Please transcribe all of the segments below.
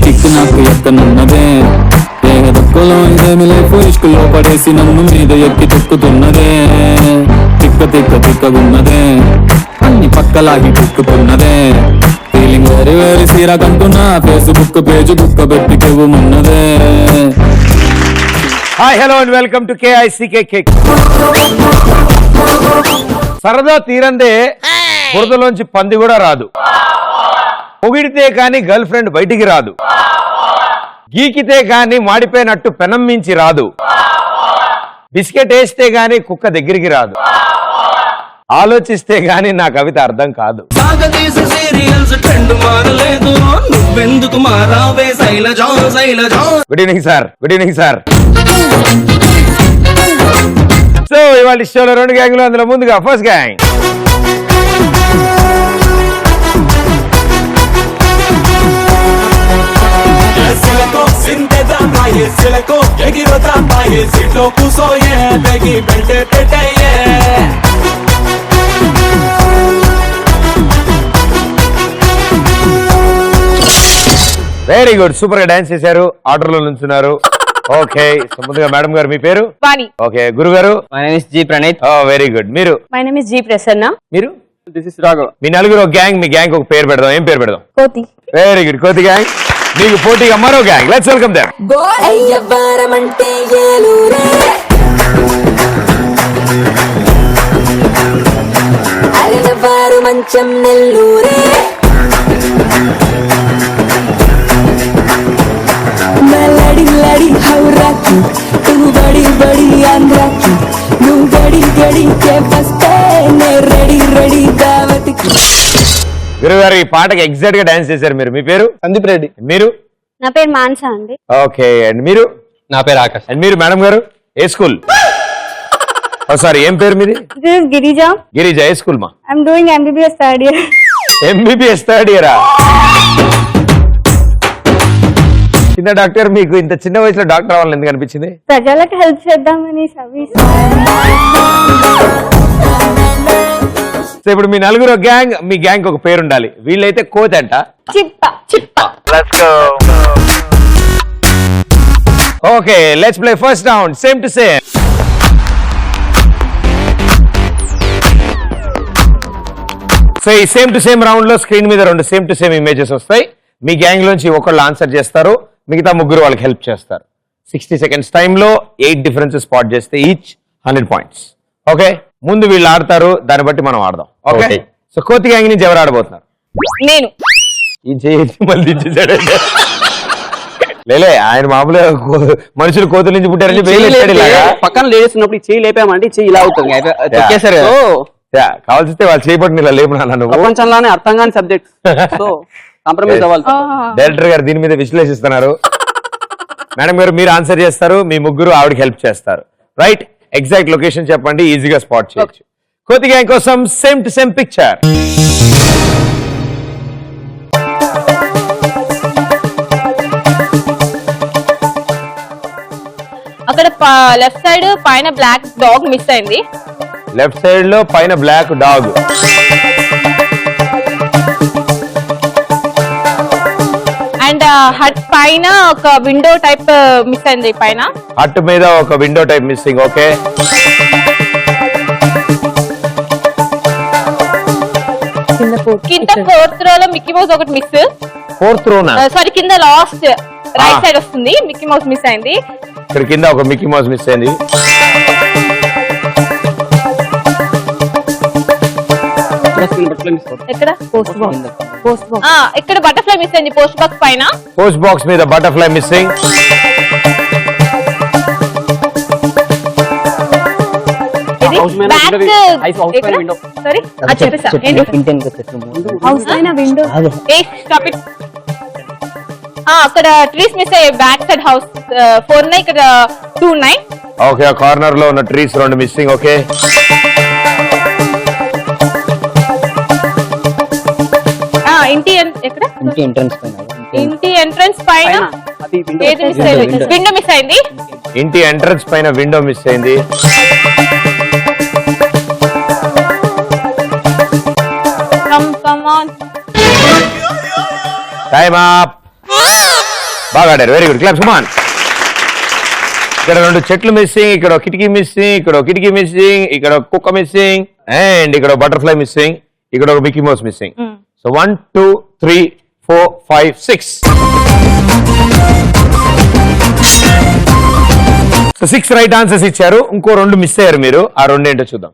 Kick నాకు ఎక్కనున్నదే దక్కులో ఇదేమి life ఇష్కుల్లో పడేసి నన్ను మీద ఎక్కి తొక్కుతున్నదే తిక్కగున్నదే అన్ని పక్కలాగి తిక్కుతున్నదే ఫీలింగ్ వెరీ వెరీ సీరాకంటున్నా ఫేస్బుక్ పేజ్ బుక్క పెట్టి కెవ్వుమున్నదే. Hi hello and welcome to KICK kick. సరదా తీరందే బురదలోంచి పంది కూడా రాదు, పొగిడితే కాని గర్ల్ ఫ్రెండ్ బయటికి రాదు, గీకితే గాని మాడిపోయినట్టు పెనం మించి రాదు, బిస్కెట్ వేస్తే గాని కుక్క దగ్గరికి రాదు, ఆలోచిస్తే గాని నా కవిత అర్థం కాదు. Good evening sir. Good evening sir. So ఇవాళ షోలో 2 గ్యాంగ్లు, అందులో ముందుగా first gang. Very good, super గా డాన్స్ చేశారు, ఆర్డర్ లో నుంచున్నారు. ఓకే, ముందుగా మేడం గారు మీ పేరు? వాణి. ఓకే, గురు గారు? My name is G Praneeth. Oh very good. మీరు? My name is G Prasanna. మీరు? This is Raghav. మీ నలుగురు ఒక గ్యాంగ్, మీ గ్యాంగ్ ఒక పేరు పెడదాం. ఏం పేరు పెడదాం? కోతి. వెరీ గుడ్, కోతి గ్యాంగ్. మీకు పోటీగా మరో గ్యాంగ్. Let's welcome them. మంచం నెల్లూరే లడి లడి హౌరాకి తూ బడి బడి ఆంధ్రాకి నువ్వు గడి గడి కే బస్తే నే రెడీ రెడీ దావత్కి. గురు గారు, ఈ పాటకి ఎగ్జాక్ట్ గా డాన్స్ చేశారు మీరు. మీ పేరు? సందీప్ రెడ్డి. మీరు? నా పేరు మాన్సా అండి. ఓకే, అండ్ మీరు? నా పేరు ఆకాష్. అండ్ మీరు మేడం గారు? ఏ స్కూల్? సారీ, ఏం పేరు మీది? This is Girija. గిరిజ, ఏ స్కూల్ మా? I am doing MBBS third year. MBBS third ఇయరా? చిన్న డాక్టర్, మీకు ఇంత చిన్న వయసులో డాక్టర్ అవ్వాలని ఎందుకు అనిపించింది? ప్రజలకు హెల్ప్ చేద్దామని సర్వీస్. సో ఇప్పుడు మీ నలుగురు గ్యాంగ్, మీ గ్యాంగ్ ఒక పేరు ఉండాలి. వీళ్ళైతే కోతి అంట. చిప్ప చిప్ప. Okay, let's play first round. Same to same. So ఈ సేమ్ టు సేమ్ రౌండ్ లో స్క్రీన్ మీద 2 సేమ్ టు సేమ్ ఇమేజెస్ వస్తాయి. మీ గ్యాంగ్ లోంచి ఒకళ్ళు ఆన్సర్ చేస్తారు, మిగతా ముగ్గురు వాళ్ళకి హెల్ప్ చేస్తారు. 60 సెకండ్స్ టైంలో 8 డిఫరెన్సెస్ స్పాట్ చేస్తే ఈచ్ 100 పాయింట్స్. ఓకే, ముందు వీళ్ళు ఆడతారు, దాన్ని బట్టి మనం ఆడదాం. ఓకే, సో కోతి గ్యాంగ్ నుంచి ఎవరు ఆడబోతున్నారు? నేను. ఈ చేసి మళ్ళీ దించేసాడు. లేలే, ఆయన మామూలుగా మనుషులు కోతుల నుంచి పుట్టారని పక్కన లేడీస్ ఉన్నప్పుడు చెయ్యి లేపామంటే చెయ్యి ఇలా అవుతుంది. కావాల్సితే వాళ్ళు చేయబట్టి ఇలా లేపునా నువ్వు. ప్రపంచంలోనే అర్థం కాని సబ్జెక్ట్, సో కాంప్రమైజ్ అవ్వాలి. డైరెక్టర్ గారు దీని మీద విశ్లేషిస్తున్నారు. మేడం గారు, మీరు ఆన్సర్ చేస్తారు, మీ ముగ్గురు ఆవిడకి హెల్ప్ చేస్తారు. రైట్, ఎగ్జాక్ట్ లొకేషన్ చెప్పండి, ఈజీగా స్పాట్ చేయొచ్చు. కోతి గ్యాంగ్ కోసం సేమ్ టు సేమ్ పిక్చర్. అక్కడ లెఫ్ట్ సైడ్ పైన బ్లాక్ డాగ్ మిస్ అయింది. లెఫ్ట్ సైడ్ లో పైన బ్లాక్ డాగ్. అండ్ హట్ పైన ఒక విండో టైప్ మిస్ అయింది. పైన హట్ మీద ఒక విండో టైప్ మిస్సింగ్. ఓకే, కింద 4th రోలో మిక్కీ మౌస్ ఒకటి మిస్. 4th రోనా? సారీ, కింద లాస్ట్ రైట్ సైడ్ వస్తుంది, మిక్కీ మౌస్ మిస్ అయింది. ఇక్కడ కింద ఒక మిక్కీ మౌస్ మిస్ అయింది. ఎక్కడ? ఇక్కడ బటర్ఫ్లై మిస్ అయింది పోస్ట్ బాక్స్ పైన. పోస్ట్ బాక్స్ మీద బటర్ఫ్లై మిస్సింగ్. అక్కడ ట్రీస్ మిస్ అయ్యాయి. బ్యాక్ సైడ్ హౌస్ 4 ఉన్నాయి, ఇక్కడ 2 ఉన్నాయి. ఓకే, కార్నర్ లో ఉన్న ట్రీస్ 2 మిస్సింగ్. ఓకే, ఇంటి ఎక్కడ? ఇంటి ఎంట్రన్స్ పైన విండో మిస్ అయింది. ఇంటి ఎంట్రన్స్ పైన విండో మిస్ అయింది. Come on. Time up. బాగా ఆడారు, వెరీ గుడ్, క్లాప్స్ కమాన్. ఇక్కడ 2 చెట్లు మిస్సింగ్, ఇక్కడ ఒక కిటికీ మిస్సింగ్, ఇక్కడ ఒక కిటికీ మిస్సింగ్, ఇక్కడ ఒక కుక్క మిస్సింగ్, అండ్ ఇక్కడ ఒక బటర్ఫ్లై మిస్సింగ్, ఇక్కడ ఒక Mickey mouse missing. So 1 2 3 4 5 6. So 6 right answers ఇచ్చారు, ఇంకో 2 మిస్ అయ్యారు మీరు. ఆ 2 ఏంటో చూద్దాం.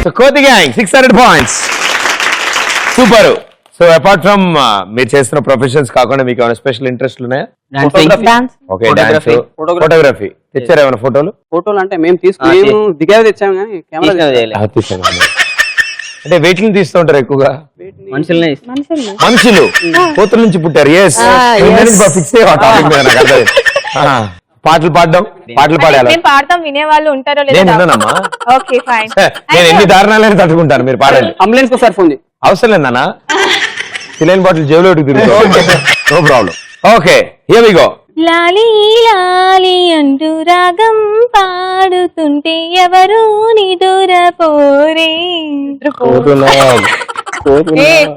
సో కోతి gang 600 points, super. So apart from మీరు చేస్తున్న ప్రొఫెషన్స్ కాకుండా మీకు ఏమైనా స్పెషల్ ఇంట్రెస్ట్ ఉన్నాయా? Dance, okay, dance, photography. తెచ్చారు ఏమైనా ఫోటోలు? ఫోటోలు అంటే మేము దిగేవి తెచ్చాము కానీ కెమెరా అంటే వెయిట్లను తీస్తూ ఉంటారు ఎక్కువగా మనుషుల్ని. మనుషులు కోతుల నుంచి పుట్టారు. ఎస్, ఫిక్స్ పాటలు పాడడం, పాటలు పాడాలి. మేము పాడతాం, వినేవాళ్ళు ఉంటారో నేను లేదో. విన్నానమ్మా, ఓకే ఫైన్. నేను ఎన్ని దారుణాలని తట్టుకుంటాను, మీరు పాడండి. అంబులెన్స్ కు సార్ ఫోన్ అవసరం లేదన్నా, సిలైన్ బాటిల్ జేబులో తిరుగుతుంది, no problem. Okay, here we go. లాలి లాలి అంటూ రాగం పాడుతుంటే ఎవరు నిదురపోరే.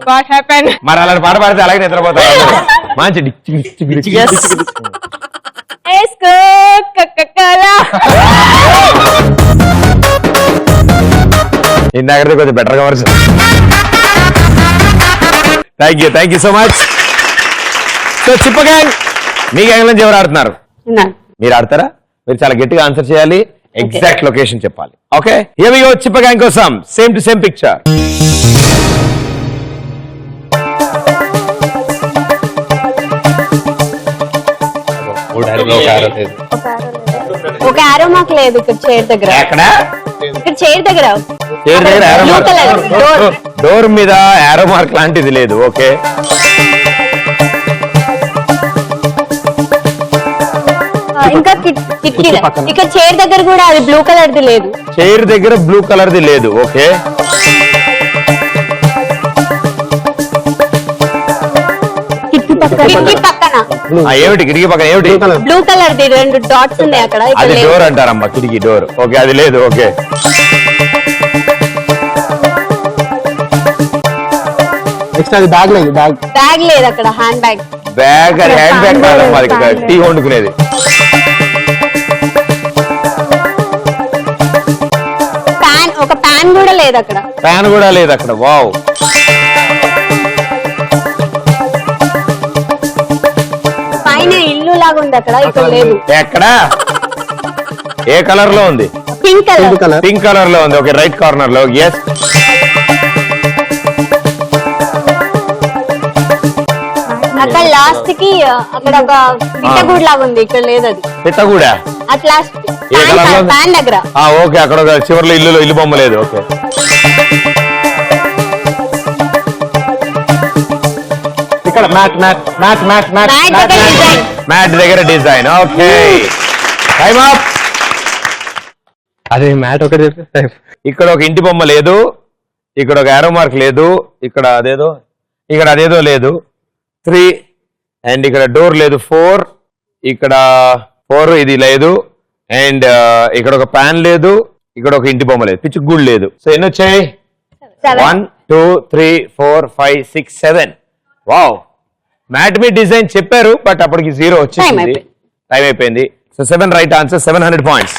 What happen? మరి అలాంటి పాట పాడితే అలాగే నిద్రపోతారు. మంచి ఎస్కో కక్కలా. ఇందాక కొంచెం బెటర్ గా worse. Thank you so much. So చిప్ప గ్యాంగ్, మీ గ్యాంగ్ నుంచి ఎవరు ఆడుతున్నారు? మీరు ఆడతారా? మీరు చాలా గట్టిగా ఆన్సర్ చేయాలి, ఎగ్జాక్ట్ లొకేషన్ చెప్పాలి. Okay, here we go. చిప్ప గ్యాంగ్ కోసం సేమ్ టు సేమ్ పిక్చర్. ఒక ఆరో మాకు లేదు ఇక్కడ చైర్ దగ్గర. ఎక్కడ? ఇక్కడ చైర్ దగ్గర. చైర్ దగ్గర arrow Blue mark. color door. Door మీద యారో మార్క్ లాంటిది లేదు. ఓకే, ఇంకా కిటికీ ఇక్కడ చైర్ దగ్గర కూడా అది బ్లూ కలర్ ది లేదు. చైర్ దగ్గర బ్లూ కలర్ ది లేదు. ఓకే, కిటికీ పక్కన ఏమిటి కిటికీ పక్కన ఏమిటి? బ్లూ కలర్ ది 2 డాట్స్ ఉన్నాయి అక్కడ. అది డోర్ అంటారమ్మా, కిటికీ డోర్. ఓకే, అది లేదు. ఓకే, నెక్స్ట్ అది బ్యాగ్ లేదు. బ్యాగ్ లేదు అక్కడ, హ్యాండ్ బ్యాగ్. బ్యాగ్ అది హ్యాండ్ బ్యాగ్ కాదమ్మా, అది టీ వండుకునేది. ఒక ప్యాన్ కూడా లేదు అక్కడ. ఫ్యాన్ కూడా లేదు అక్కడ. వావ్, పైన ఇల్లు లాగా ఉంది అక్కడ, ఇక్కడ లేదు. ఎక్కడ? ఏ కలర్ లో ఉంది? Pink colour. పింక్ కలర్ లో ఉంది. ఓకే, రైట్ కార్నర్ లో. ఎస్, అక్కడ లాస్ట్ కి అక్కడ ఒక పిట్టగూడు లాగా ఉంది, ఇక్కడ లేదు అది. Pittagoda at last A colour లో ఉంది? ప్యాన్ దగ్గర. ఓకే, అక్కడ ఒక చివర్లో ఇల్లు బొమ్మ లేదు. ఓకే, ఇక్కడ మ్యాట్ దగ్గర డిజైన్. Okay, time up. అదే మ్యాట్ ఒకటి. ఇక్కడ ఒక ఇంటి బొమ్మ లేదు, ఇక్కడ ఒక యారో మార్క్ లేదు, ఇక్కడ అదేదో లేదు. 3 అండ్ ఇక్కడ డోర్ లేదు. 4 ఇక్కడ 4 ఇది లేదు, అండ్ ఇక్కడ ఒక ప్యాన్ లేదు, ఇక్కడ ఒక ఇంటి బొమ్మ లేదు, పిచ్చుకు గూడు లేదు. సో ఎన్ని వచ్చాయి? 1 2 3 4 5 6 7. వావ్, మ్యాట్ మీ డిజైన్ చెప్పారు, బట్ అప్పటికి 0 వచ్చేసింది. టైం అయిపోయింది. So 7 right answer, 700 points.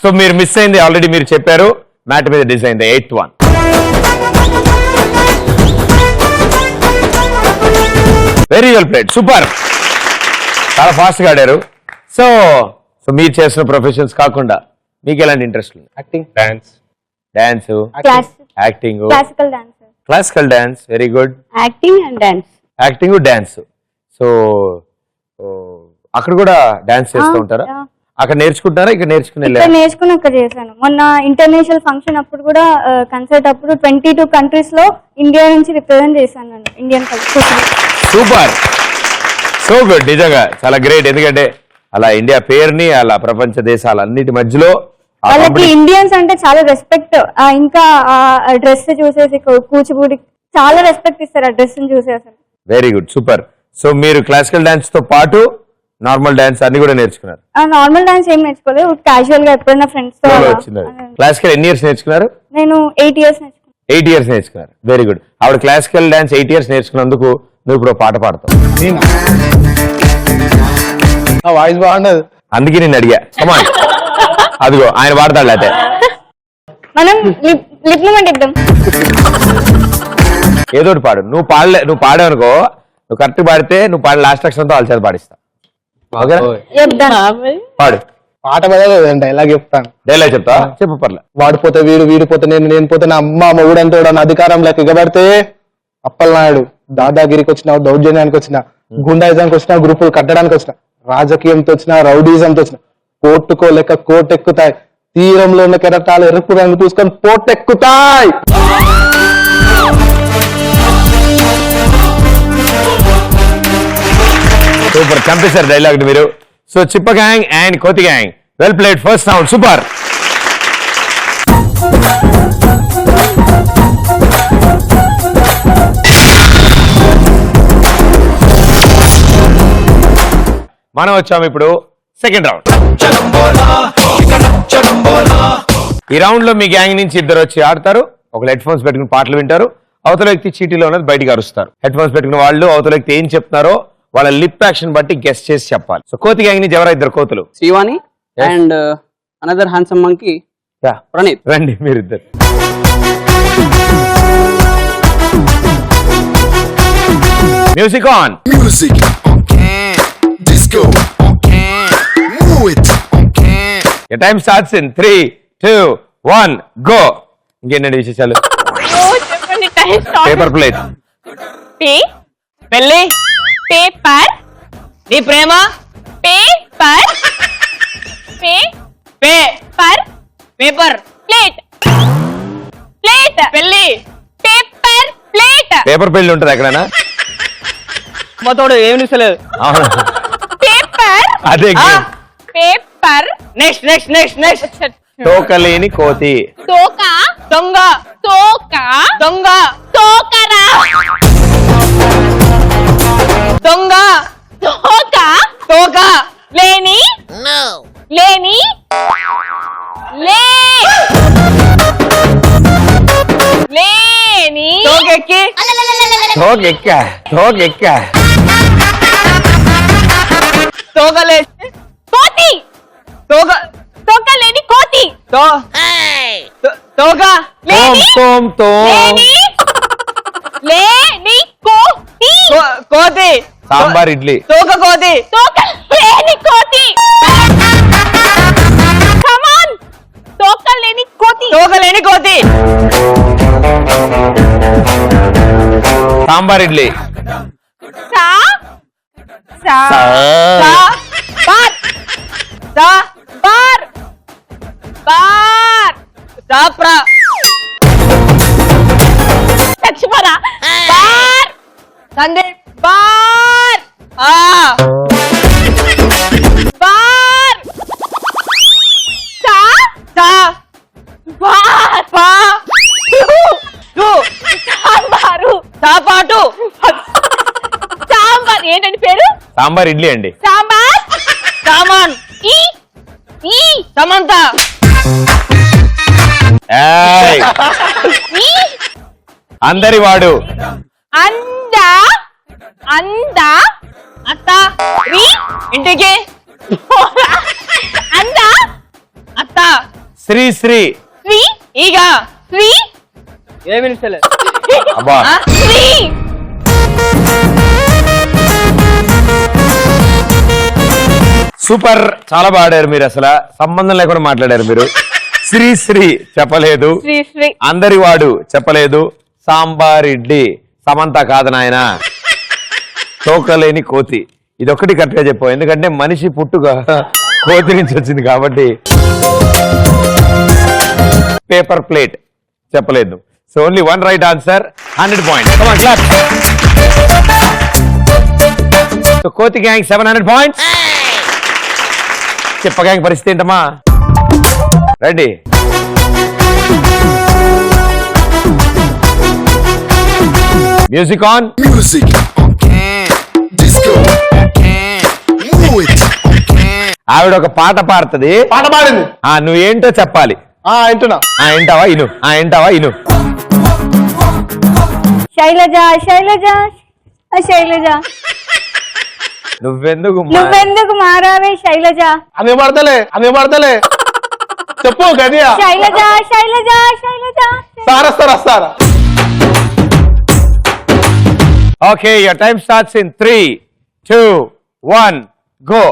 So మీరు మిస్ అయింది ఆల్రెడీ, మీరు చెప్పారు మ్యాట్ మీద design. 8th one. Very well played, super, చాలా ఫాస్ట్ గా ఆడారు. సో మీరు చేసిన ప్రొఫెషన్స్ కాకుండా మీకు ఎలాంటి ఇంట్రెస్ట్ ఉంది? Acting, dance, acting, classical dance. Classical dance, very good. Acting and dance. Acting, dance. So అక్కడ కూడా డాన్స్ చేస్తూ ఉంటారా? అక్కడ నేర్చుకుంటారా? ఇక్కడ నేర్చుకుని అక్కడ చేశాను. మొన్న ఇంటర్నేషనల్ ఫంక్షన్ అప్పుడు కూడా కన్సర్ట్ అప్పుడు 22 కంట్రీస్ లో ఇండియా నుంచి రిప్రజెంట్ చేశాను నేను, Indian culture. Super, so good, నిజంగా చాలా గ్రేట్. ఎందుకంటే అలా ఇండియా పేరుని అలా ప్రపంచ దేశాలన్నిటి మధ్యలో వాళ్ళకి ఇండియన్స్ అంటే చాలా రెస్పెక్ట్. ఇంకా డ్రెస్ చూసేసి కూచిపూడి చాలా రెస్పెక్ట్ ఇస్తారు ఆ డ్రెస్ చూసి. అసలు వెరీ గుడ్, సూపర్. సో మీరు క్లాసికల్ డాన్స్ తో పాటు నార్మల్ డాన్స్ అన్ని కూడా నేర్చుకున్నారు. నార్మల్ డాన్స్ ఏం నేర్చుకోలేదు, క్యాజువల్ గా ఎప్పుడైనా ఫ్రెండ్స్ తో Solo వచ్చింది. క్లాసికల్ ఎన్ని ఇయర్స్ నేర్చుకున్నారు? నేను 8 years నేర్చుకున్నాను. 8 years నేర్చుకున్నారు. Very good. ఆవిడ క్లాసికల్ డాన్స్ 8 years నేర్చుకున్నందుకు నువ్వు ఇప్పుడు ఒక పాట పాడతావు. వాయిస్ బాగుండదు, అందుకే నేను అడిగా. కమాన్, అదిగో ఆయన పాడతాడు. అయితే మనం లిప్ మూమెంట్ ఇద్దాం. ఏదో ఒకటి పాడు. నువ్వు పాడావు అనుకో, నువ్వు కరెక్ట్ పాడితే నువ్వు పాడి లాస్ట్ అక్షరంతో వాళ్ళ చేత పాడిస్తా. ఓకేనా? చెప్తాను. పాడు. పాట మీద డైలాగ్ చెప్తాను. డైలాగ్ చెప్తా, చెప్పు పర్లే. వాడిపోతే వీడిపోతే నేను పోతే నా అమ్మ మొగుడంతో అధికారంలోకి ఎగబడితే అప్పలనాయుడు దాదాగిరికి వచ్చిన, దౌర్జన్యానికి వచ్చిన, గుండాయిజానికి వచ్చిన, గ్రూపులు కట్టడానికి వచ్చిన, రాజకీయంతో వచ్చిన, రౌడీజంతో వచ్చిన, కోర్టుకోలేక కోటెక్కుతాయి, తీరంలో ఉన్న కెరటాలు ఎరుపు రంగు చూసుకొని పోటెక్కుతాయి. సూపర్, చంపేశారు డైలాగ్ మీరు. సో చిప్ప గ్యాంగ్ అండ్ కోతి gang, well played. First round super. మనం వచ్చాము ఇప్పుడు సెకండ్ రౌండ్. ఈ రౌండ్ లో మీ గ్యాంగ్ నుంచి ఇద్దరు వచ్చి ఆడతారు. ఒకరు హెడ్ ఫోన్స్ పెట్టుకుని పాటలు వింటారు, అవతల వ్యక్తి చీటీలో ఉన్నది బయటికి అరుస్తారు. హెడ్ ఫోన్స్ పెట్టుకున్న వాళ్ళు అవతల వ్యక్తి ఏం చెప్తున్నారో వాళ్ళ లిప్ యాక్షన్ బట్టి గెస్ చేసి చెప్పాలి. సో కోతి గ్యాంగ్ నుంచి ఎవరో ఇద్దరు కోతులు. Srivani and another handsome monkey Praneeth. రండి మీరిద్దరు. Music on. Music on can, disco on can, move it on can. Your time starts in 3, 2, 1, go. ఇంకేంటండి విశేషాలు? చెప్పండి. Time start. Paper plate. పెళ్ళి. పేపర్. నీ ప్రేమ. పేపర్. పేపర్. పేపర్. ప్లేట్. పెళ్ళి. Paper plate. పేపర్ పెళ్లి ఉంటుంది ఎక్కడైనా? తోడు ఏమి నిసలేదు. అవును, పేపర్. అదే పేపర్. నెక్స్ట్. తోకలేని కోతి. తోక. దొంగ. తోక. దొంగ. తోకరా. దొంగ. తోక. తోక. లేని. లేని. లేని. తోకెక్కి. తోకెక్క. తోకలే. కోతి. తోక లేని కోతి. తోక లేని. లేని. లేని కోతి. కోతి. సాంబార్ ఇడ్లీ. తోక కోతి. తోక లేని కోతి. కమాన్. తోక లేని కోతి. తోక లేని కోతి. సాంబార్ ఇడ్లీ. సా. సా. బార్. బార్. బార్. సాప్రా. చచ్చిపోరా. బార్. సందే. బార్. బార్. సా. సా. బార్. పా. సాంబారు. సాపాటు. సాంబార్. ఏంటండి పేరు? సాంబార్ ఇడ్లీ అండి. సాంబార్. సామాన్. ఈ సమంత. ఏయ్, అందరి వాడు. అంద. అత్త. ఇంటికి. అంద. అత్త. శ్రీ. ఈగ. ఏమి నిసలేదు. అబ్బా. శ్రీ. సూపర్, చాలా బాడారు మీరు. అసలు సంబంధం లేకుండా మాట్లాడారు మీరు. శ్రీ చెప్పలేదు. శ్రీ. అందరి వాడు చెప్పలేదు. సాంబార్ ఇడ్లీ. సమంత కాదు నాయన. తోకలేని కోతి. ఇదొక్కటి కరెక్ట్ గా చెప్పావు, ఎందుకంటే మనిషి పుట్టుక కోతి నుంచి వచ్చింది కాబట్టి. పేపర్ ప్లేట్ చెప్పలేదు. So only 1 right answer, 100 points. Come on, clap. So కోతి గ్యాంగ్ 700 points. చెప్ప గ్యాంగ్ పరిస్థితి ఏంటమ్మా? Ready? Music on can, disco on can, move it ఆవిడ ఒక పాట పాడుతుంది. పాట పాడింది. నువ్వేంటో చెప్పాలి. వింటున్నా. ఏంటావా ఇను. ఏంటావా ఇను. శైలజ శైలజ శైలజ నువ్వెందుకు మారావే శైలజ. అనే పడతలే చెప్పు గడియా. శైలజ శైలజ శైలజ వస్తారా. Okay, your time starts in 3, 2, 1 go.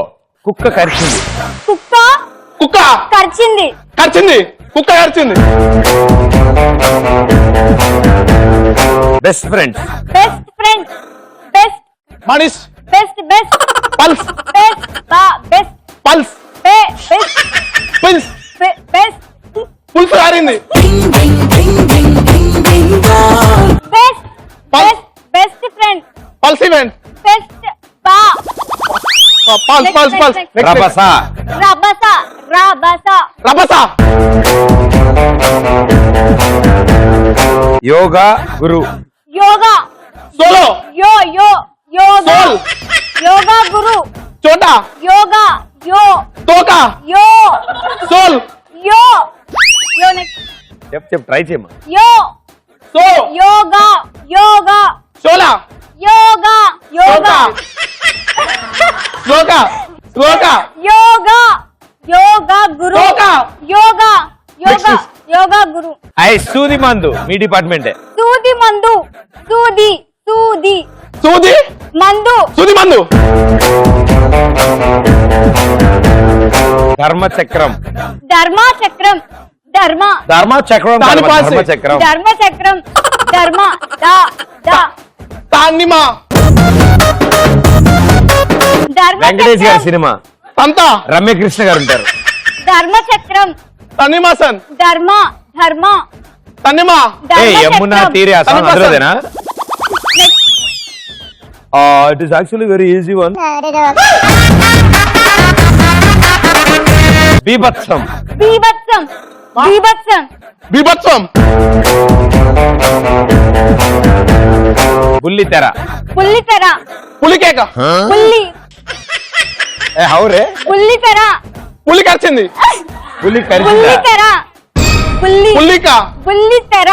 కుక్క కరిచింది. కుక్క కరిచింది. కుక్క కరిచింది. Best friends. బెస్ట్ మనిష్. బెస్ట్ పల్స్. బెస్ట్ పల్స్. పిల్స్. బెస్ట్ పుల్స్ కారింది. Best friend. పల్స్ ఈవెంట్. బెస్ట్ పల్స్. రభస. Yoga guru. Solo. Yoga guru. చోటా. తోకా. సోల్. చెప్పు ట్రై చేయమ్మా. యోగా సోలా. యోగా గురు. యోగా గురు. సూది మందు మీ డిపార్ట్మెంటే. సూది మందు. సూది మందు. ధర్మచక్రం. ధర్మచక్రం. తాన్నిమా. వెంకటేష్ గారి సినిమా. సంతా. రమ్యకృష్ణ గారు ఉంటారు. ధర్మచక్రం. తన్నిమాసన్. తన్నిమా. యమునా తీరే ఆ సాంగ్ అందులోదేనా? It is actually very easy one. బీభత్సం. బుల్లితెర. పులికేక. హౌరే. పులి కరిచింది. పులి కరిచిందా? బుల్లితెర.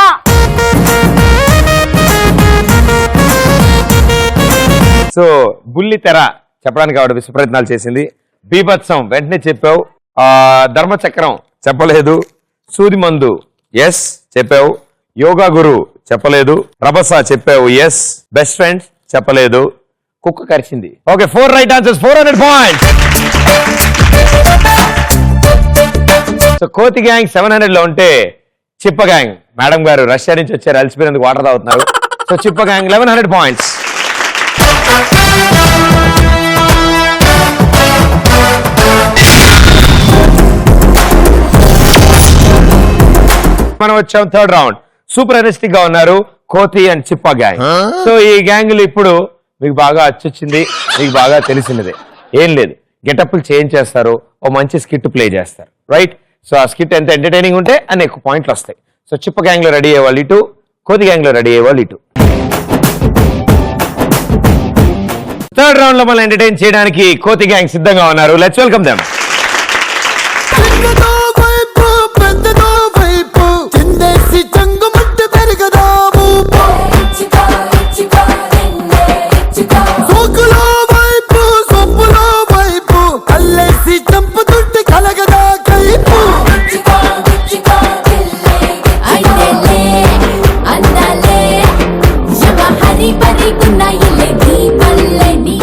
సో బుల్లితెర చెప్పడానికి ఆవిడ విశ్వ ప్రయత్నాలు చేసింది. బీభత్సం వెంటనే చెప్పావు. ధర్మచక్రం చెప్పలేదు. సూది మందు ఎస్ చెప్పావు. యోగా గురు చెప్పలేదు. రభస చెప్పావు ఎస్. బెస్ట్ ఫ్రెండ్స్ చెప్పలేదు. కుక్క కరిచింది. Okay, 4 right answers, 400 points. So కోతి గ్యాంగ్ 700 లో ఉంటే చిప్ప గ్యాంగ్ మేడం గారు రష్యా నుంచి వచ్చారు, అలసిపోయినందుకు వాటర్ తాగుతున్నారు. సో చిప్ప గ్యాంగ్ 1100 పాయింట్స్. మనం వచ్చాం థర్డ్ రౌండ్. సూపర్ ఎనర్జెటిక్ గా ఉన్నారు కోతి అండ్ చిప్ప గ్యాంగ్. సో ఈ గ్యాంగులు ఇప్పుడు మీకు బాగా అచ్చొచ్చింది, మీకు బాగా తెలిసినదే. ఏం లేదు, గెటప్లు చేంజ్ చేస్తారు, ఓ మంచి స్కిట్ ప్లే చేస్తారు, రైట్? సో ఆ స్కిట్ ఎంత ఎంటర్టైనింగ్ ఉంటే అన్ని ఎక్కువ పాయింట్లు వస్తాయి. సో చిప్ప గ్యాంగ్ లో రెడీ అయ్యే వాళ్ళు ఇటు, కోతి గ్యాంగ్ లో రెడీ అయ్యే వాళ్ళు ఇటు. థర్డ్ రౌండ్ లో మళ్ళీ ఎంటర్టైన్ చేయడానికి కోతి గ్యాంగ్ సిద్ధంగా ఉన్నారు. Let's welcome them.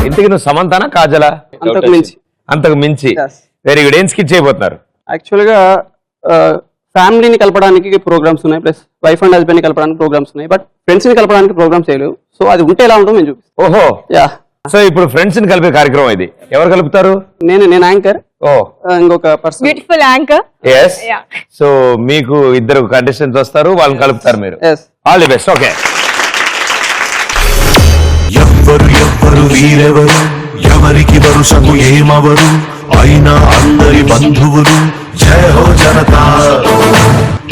ఇంటికి నువ్వు సమంతానా కాజలా? అంతకు మించి. Very good. ఏం స్కిట్ చేయబోతున్నారు? యాక్చువల్ గా ఫ్యామిలీని కలపడానికి ప్రోగ్రామ్స్ ఉన్నాయి, ప్లస్ వైఫ్ అండ్ హస్బెండ్ ని కలపడానికి ప్రోగ్రామ్స్ ఉన్నాయి, బట్ ఫ్రెండ్స్ ని కలపడానికి ప్రోగ్రామ్స్ చేయలేవు. సో అది ఉంటే ఎలా ఉంటుందో నేను చూపిస్తాను. ఓహో, యా. సో ఇప్పుడు ఫ్రెండ్స్ ని కలిపే కార్యక్రమం ఇది. ఎవరు కలుపుతారు? నేను యాంకర్, ఓ ఇంకొక person. Beautiful anchor. Yes. So మీకు ఇద్దరు కంటెస్టెంట్స్ వస్తారు, వాళ్ళని కలుపుతారు మీరు. All the best. ఓకే. ఎవ్వరు వీరెవరు, ఎవరికి వరుసకు ఏమవరు, అయినా అందరి బంధువులు. జయ హో జనతా,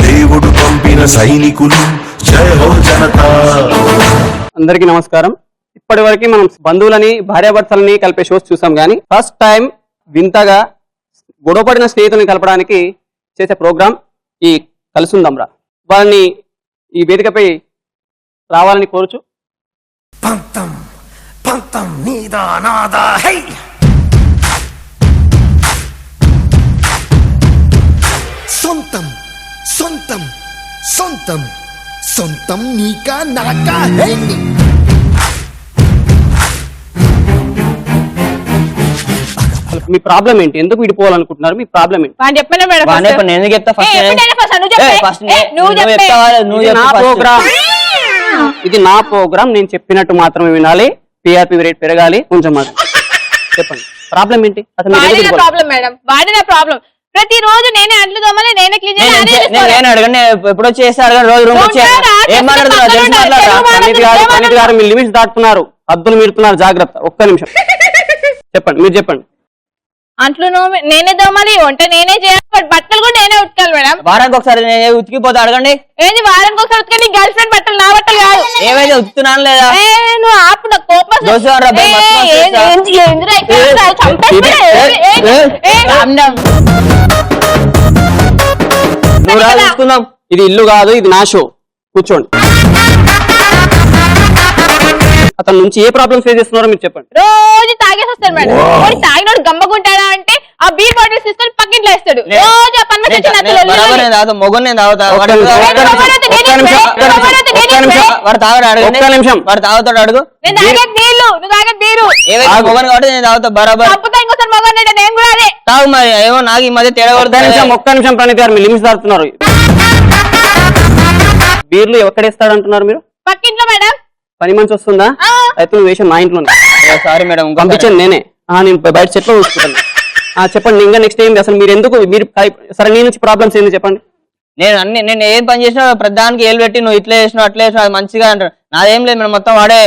దేవుడు పంపిన సైనికులు. జయ హో జనతా. అందరికీ నమస్కారం. ఇప్పటి వరకు మనం బంధువులని భార్యాభర్తలని కలిపే షోస్ చూసాం, కానీ ఫస్ట్ టైం వింతగా గొడవపడిన స్నేహితుల్ని కలపడానికి చేసే ప్రోగ్రామ్ ఈ కలుసుందాంరా. వాళ్ళని ఈ వేదికపై రావాలని కోరుచు. పంతం పంతం నీదా నాదా హై సొంతం సొంతం సొంతం సొంతం నీకా నాకా హై మీ ప్రాబ్లం ఏంటి? ఎందుకు విడిపోవాలనుకుంటున్నారు? మీ ప్రాబ్లం ఏంటి? వాడిని చెప్పాను మేడం వాడిని చెప్పను, నేను చెప్తా first. ఇది నా ప్రోగ్రామ్, ఇది నా ప్రోగ్రామ్. నేను చెప్పినట్టు మాత్రమే వినాలి. టీఆర్పీ రేట్ పెరగాలి కొంచెం. చెప్పండి ప్రాబ్లం ఏంటి? అసలు మీరు ఎందుకు విడిపోవాలి? ప్రాబ్లం మేడం, వాడిన ప్రాబ్లం. ప్రతి రోజు నేనే అంట్లు తోమాలి, నేనే క్లీన్ నేను అడగండి, ఎప్పుడో చేసి అడగండి, రోజు రూమ్ వచ్చి ఏం మాట్లాడుతున్నారు? ప్రణీత్ గారు మీ లిమిట్స్ దాటుతున్నారు, హద్దులు మీరుతున్నారు, జాగ్రత్త. ఒక్క నిమిషం చెప్పండి, మీరు చెప్పండి. అంట్లు నేనే తోమాలి, వంట నేనే చేయాలి, బట్టలు కూడా నేనే ఉతకాలి మేడం. వారానికి ఒకసారి నేను ఉతికిపోతా, అడగండి. ఏంది వారానికి ఒకసారి ఉతకాలి? నీ గర్ల్ ఫ్రెండ్ బట్టలు, నా బట్టలు కాదు. ఏమైతే ఉతుకుతున్నాను లేదా? నువ్వు ఆపు, నాకు కోపం వస్తుంది. దోశ రా, బే, మస్తు మస్తు చేస్తా. ఏందిరా ఇక్కడ చంపేస్తా. నువ్వు రా, చూసుకుందాం. ఇది ఇల్లు కాదు, ఇది నా షో. కూర్చోండి. అతని నుంచి ఏ ప్రాబ్లమ్ ఫేస్ చేస్తున్నారో మీరు చెప్పండి. రోజు తాగేసి వస్తాడు మేడం. వాడు తాగినోడు గమ్మగుంటాడా అంటే ఆ బీర్ బాటిల్స్ తీసుకొని పక్కింట్లో వేస్తాడు. రోజు ఆ పని మనిషి వచ్చి నాతో లొల్లి. మొగ్గు నేను తాగుతా. వాడు తాగడు, అడగండి. వాడు తాగుతాడు, అడుగు. నేను తాగేది నీళ్లు, నువ్వు తాగేది బీరు. ఏవైతే మొగను కాబట్టి నేను తాగుతా బరాబర్. తప్పుతా ఇంకోసారి మగవాడిని అంటే నేను కూడా అదే తాగు. మరి ఏమో నాకు ఈ మధ్య తేడా ఒక్క నిమిషం ప్రణీత్ గారు, మీ లిమిట్స్ దాటుతున్నారు. బీర్లు ఎక్కడేస్తాడు అంటున్నారు మీరు? పక్కింట్లో మేడం. పని మంచి వస్తుందా? అయితే నువ్వు వేసిన మా ఇంట్లోనే. సారీ మేడం, పంపించండి నేనే. నేను బయట చెట్లో చూసుకుంటాను. చెప్పండి ఇంకా నెక్స్ట్ ఏం అసలు మీరు ఎందుకు మీరు సరే నీ నుంచి ప్రాబ్లమ్స్ ఏంది చెప్పండి. నేను ఏం పని చేసినా ప్రధానికి ఏలు పెట్టి నువ్వు ఇట్లా చేసినావు అట్లా చేసినావు అది మంచిగా అంటారు. నాదేం లేదు మేడం, మొత్తం వాడే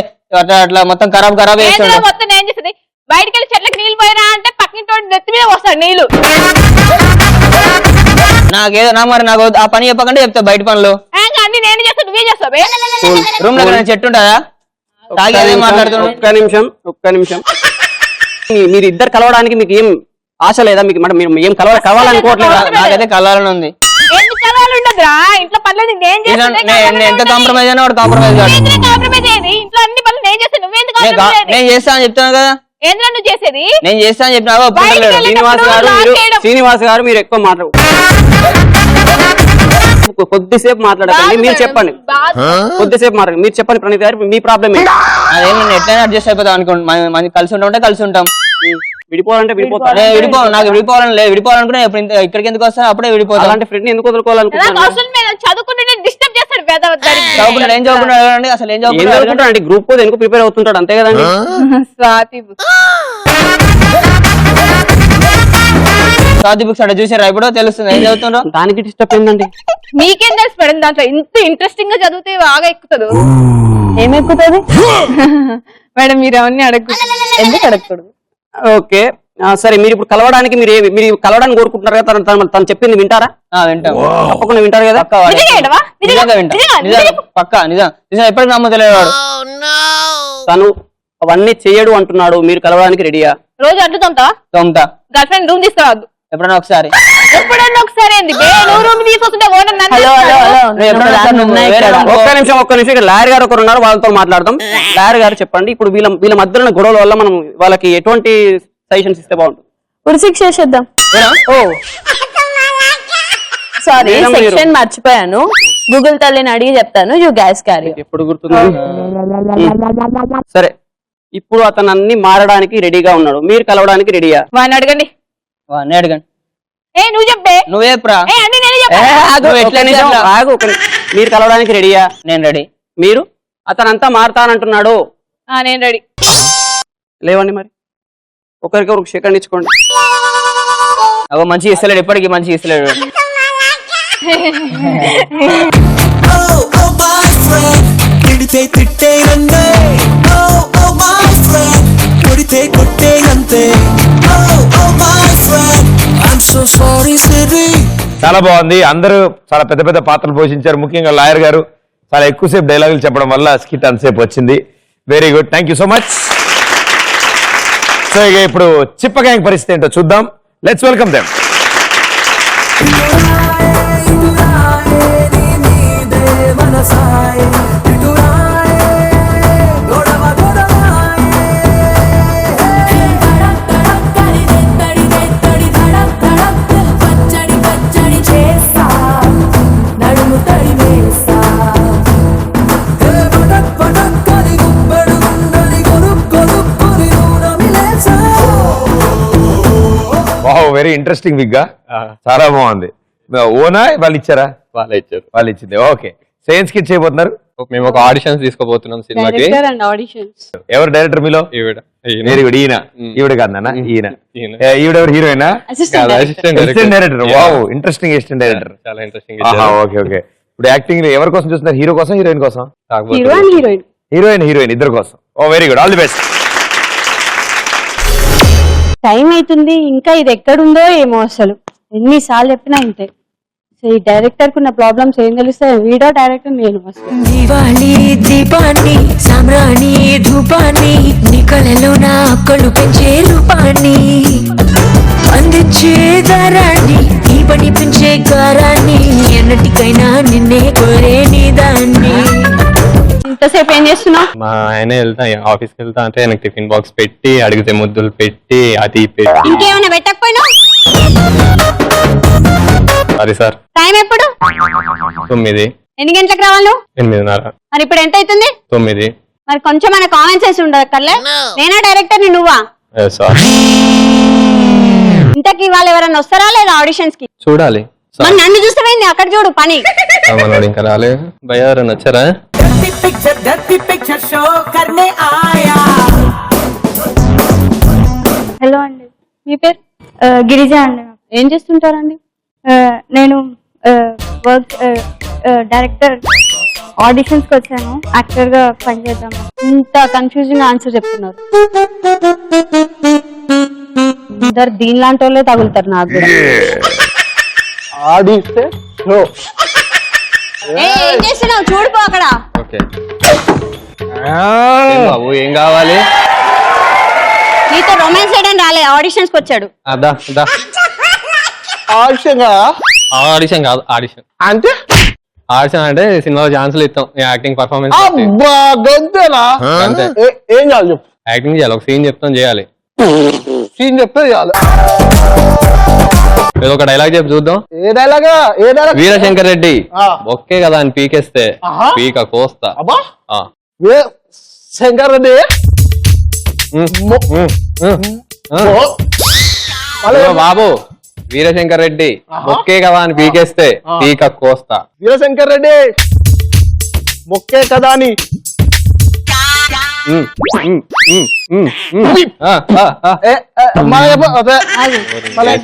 అట్లా మొత్తం ఖరాబ్ చేస్తాడు. మొత్తం ఏం చేస్తుంది? బయటకి వెళ్ళి చెట్లకు నీళ్ళు పోయినా అంటే పక్కింటి నెత్తి మీద వస్తాడు నీళ్లు. నాకేదో మరి నాకు ఆ పని చెప్పకంటే చెప్తా బయట పనులు. అన్ని నేను చేస్తా, నువ్వే చేస్తావు. రూమ్ లో చెట్టు ఉంటుందా? ఒక్క నిమిషం. మీరు ఇద్దరు కలవడానికి మీకు ఏం ఆశ లేదా? మీకు మీరు ఏం కలవాలనుకోవట్లేదా? నాకైతే కలవాలని ఉంది. ఉండదురా ఇంట్లో పనులు నేను ఎంత కాంప్రమైజ్ అయినా వాడు కాంప్రమైజ్ కాదు. ఇంట్లో అన్ని పనులు నేను చేస్తాను, నువ్వేందుకు నేను చేస్తా అని చెప్తాను కదా. ఏంద్రా నువ్వు చేసేది? నేను చేస్తా అని చెప్పినా. శ్రీనివాస్ గారు మీరు ఎక్కువ మాట్లాడు, కొద్దిసేపు మాట్లాడకండి. మీరు చెప్పండి, కొద్దిసేపు మాట్లాడండి. మీరు చెప్పండి ప్రణీత్ గారు, మీ ప్రాబ్లం ఏంటి? అదే నేను ఎట్లయినా అడ్జస్ట్ అయిపోతాం అనుకోండి. కలిసి ఉంటాం కలిసి ఉంటాం. విడిపోవాలంటే విడిపోతాం. నాకు విడిపోవాలని లేదు. విడిపోవాలనుకున్నా ఇప్పుడు ఇక్కడికి ఎందుకు వస్తాను అప్పుడే విడిపోతాం. అలాంటి ఫ్రెండ్ ఎందుకు వదులుకోవాలనుకుంటున్నాను? చదువుకుంటే డిస్టర్బ్ చేస్తాడు. చదువుకున్నాడు, ఏం చదువుకున్నాడు? అసలు ఏం చదువుకుంటాడు? గ్రూప్ కూడా ఎందుకు ప్రిపేర్ అవుతుంటాడు, అంతే కదండి. స్వాతి బుక్స్ అంటే చూసారా? ఇప్పుడు తెలుస్తుంది ఏం చదువుతుండ్రో. దానికి డిస్టర్బ్ ఏందండి? మీకేం తెలుసు మేడం? దాంట్లో ఇంత ఇంట్రెస్టింగ్ గా చదివితే బాగా ఎక్కుతుంది. ఏం ఎక్కుతుంది మేడం? మీరు అవన్నీ ఎందుకు అడగకూడదు? ఓకే సరే, మీరు ఇప్పుడు కలవడానికి మీరు కలవడానికి కోరుకుంటున్నారు కదా, తను చెప్పింది వింటారా? వింటాం, తప్పకుండా వింటారు కదా. పక్కా నిజం. ఎప్పటికీ నమ్మతలేడు వాడు. తను అవన్నీ చేయడు అంటున్నాడు. మీరు కలవడానికి రెడీయా? రోజు అడ్డు తోముతా. గర్ల్ ఫ్రెండ్ రూమ్ తీసుకురావద్దు. ఎప్పుడన్నా ఒకసారి ఏంది రూమ్ తీసుకొస్తుంటే ఒక్క నిమిషం ఇక్కడ లాయర్ గారు ఒకరు ఉన్నారు, వాళ్ళతో మాట్లాడదాం. లాయర్ గారు చెప్పండి, ఇప్పుడు వీళ్ళ మధ్యలో గొడవల వల్ల మనం వాళ్ళకి ఎటువంటి సజెషన్స్ ఇస్తే బాగుంటుంది? ఉరిశిక్ష చేసేద్దాం. సారీ, సెక్షన్ మర్చిపోయాను. గూగుల్ తల్లిని అడిగి చెప్తాను. You guys carry. ఎప్పుడు గుర్తుంది? సరే, ఇప్పుడు అతను అన్ని మారడానికి రెడీగా ఉన్నాడు. మీరు కలవడానికి రెడీయా? వాడిని అడగండి. నువ్వు చెప్పే. నువ్వే మీరు కలవడానికి రెడీయా? నేను రెడీ. మీరు? అతనంతా మారతానంటున్నాడు. నేను రెడీ. లేవండి మరి, ఒకరికొకరు సెకండ్ ఇచ్చుకోండి. అగో మంచిగా ఇస్తలేడు, ఎప్పటికీ మంచిగా ఇస్తలేడు. చాలా బాగుంది. అందరూ చాలా పెద్ద పెద్ద పాత్రలు పోషించారు. ముఖ్యంగా లాయర్ గారు చాలా ఎక్కువసేపు డైలాగులు చెప్పడం వల్ల స్కిట్ అంతసేపు వచ్చింది. Very good, thank you so much. So ఇక ఇప్పుడు చిప్ప గ్యాంగ్ పరిస్థితి ఏంటో చూద్దాం. Let's welcome them. Very interesting wig గా చాలా బాగుంది. ఓనా వాళ్ళు ఇచ్చారా? వాళ్ళే ఇచ్చారు. వాళ్ళు ఇచ్చింది. ఓకే, సెన్స్ కిట్ చేయబోతున్నారు. మేము ఒక ఆడిషన్స్ తీసుకోబోతున్నాం సినిమాకి. ఎవరు డైరెక్టర్ మీలో? Very good. ఈయన ఈవిడ కాదన్నా, ఈయన ఈవిడెవరు? హీరోయినా? Assistant director. Wow, interesting assistant director. చాలా ఇంట్రెస్టింగ్. Okay okay. ఇప్పుడు యాక్టింగ్ ఎవరి కోసం చూస్తున్నారు? హీరో కోసం, హీరోయిన్ కోసం? హీరోయిన్ ఇద్దరు కోసం. Oh very good, all the best. Time అవుతుంది, ఇంకా ఇది ఎక్కడుందో ఏమో. అసలు ఎన్నిసార్లు చెప్పినా ఇంతే. ఈ డైరెక్టర్ కున్న ప్రాబ్లమ్స్ ఏం తెలుస్తాయి? వీడో డైరెక్టర్, నేను దివాళీ దీపాన్ని సామ్రాణి ధూపాన్ని నీ కళలో నా కళ్ళు పెంచే రూపాన్ని అందించే దారాన్ని ఈ పని పెంచే గారాన్ని ఎన్నటికైనా నిన్నే కోరే నీ దాన్ని. ఇంతసేపు ఏం చేస్తున్నావు? మా ఆయన వెళ్తా ఆఫీస్కి వెళ్తా అంటే ఆయనకు టిఫిన్ బాక్స్ పెట్టి, అడిగితే ముద్దులు పెట్టి, అది పెట్టి. ఇంకేమైనా పెట్టకపోయినా? Sorry sir. టైం ఎప్పుడు? 9. ఎన్ని గంటలకు రావాలి నువ్వు? 8:30. మరి ఇప్పుడు ఎంత అవుతుంది? 9. మరి కొంచెం మన కామెంట్స్ వేసి ఉండదు కర్లే. నేనా డైరెక్టర్ ని నువ్వా? ఇంతకీ వాళ్ళు ఎవరైనా వస్తారా లేదా ఆడిషన్స్ కి? చూడాలి. మరి నన్ను చూస్తావేంది? అక్కడ చూడు పని. మనోడు ఇంకా రాలే. భయ ఎవరైనా వచ్చారా? హలో అండి, మీ పేరు? గిరిజ అండి. ఏం చేస్తుంటారండి? నేను వర్క్ డైరెక్టర్ ఆడిషన్స్ కి వచ్చాను, యాక్టర్ గా పనిచేద్దాం. ఇంత కన్ఫ్యూజింగ్ ఆన్సర్ చెప్తున్నారు. ఇద్దరు దీనిలాంటి వాళ్ళే తగులుతారు నాకు కూడా. ఆడిస్తే ఏం చేస్తున్నావు? చూడిపో అక్కడ. ఓకే బాబు, ఏం కావాలి? నీతో రొమాన్స్ చేయడం రాలే, ఆడిషన్స్ కి వచ్చాడు. అదా ఆడిషన్ కాదు, ఆడిషన్ అంటే ఆడిషన్ అంటే సినిమాలో ఛాన్సులు ఇస్తాం, యాక్టింగ్ పర్ఫార్మెన్స్. అంతే. ఏం చేయాలి చెప్పు? యాక్టింగ్ చేయాలి, ఒక సీన్ చెప్తాం, చేయాలి. సీన్ చెప్తే చేయాలి. ఏదో ఒక డైలాగ్ చెప్పి చూద్దాం. ఏ డైలాగ్? వీరశంకర్ రెడ్డి ఒకే కదా అని పీకేస్తే పీక కోస్తా. శంకర్ రెడ్డి బాబు, వీరశంకర్ రెడ్డి ఒకే కదా అని పీకేస్తే పీక కోస్తా. వీరశంకర్ రెడ్డి మొక్కే కదా అని